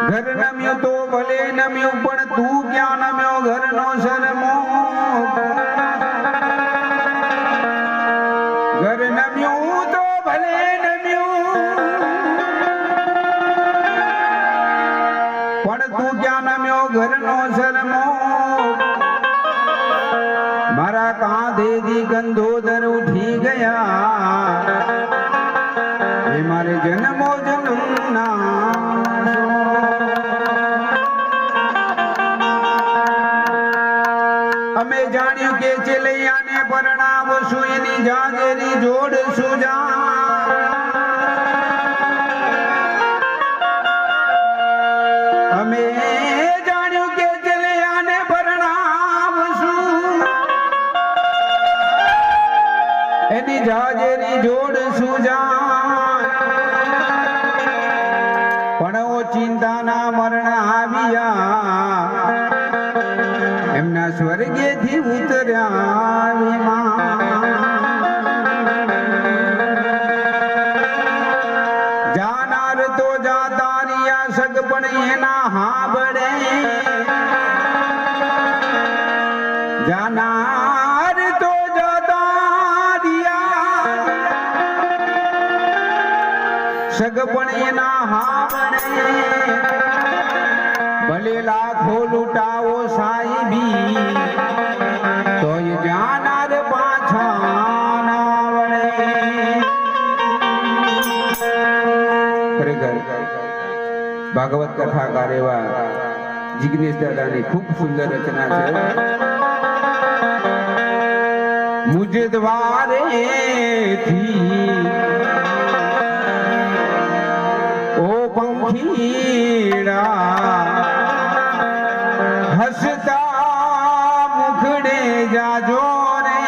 ઘર નમ્યું તો ભલે નમ્યું પણ તું ક્યાં નમ્યો ઘરનો શરમો ઘર નમ્યું તો ભલે નમ્યું પણ તું ક્યાં નમ્યો ઘરનો શરમો મારા કાંધેથી ગંધોદર ઉઠી ગયા એ મારે જન્મો જન્મના અમે જાણ્યું કે ચેલૈયાને પરણાવશું એની જાગેરી જોડશું જા અમે જાણ્યું કે ચેલૈયાને પરણાવશું એની જાગેરી જોડશું જા પણ ઓ ચિંતાના મરણ આવ્યા એમના સ્વર્ગેથી ઉતર્યા જાનાર તો જાતા રહ્યા સગ પણ એના હાબડે જાનાર તો જાતા રહ્યા સગ પણ એના હાબડે ભલે લાખો લૂટાવો સાહેબી તોય જાનાર પાછા ના વળે ખરેખર ભાગવત કથાકાર એવા જિગ્નેશ દાદાની ખૂબ સુંદર રચના છે મુજ દ્વારેથી ઓ પંખીડા હસતા મુખડે જાજો રે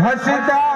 હસતા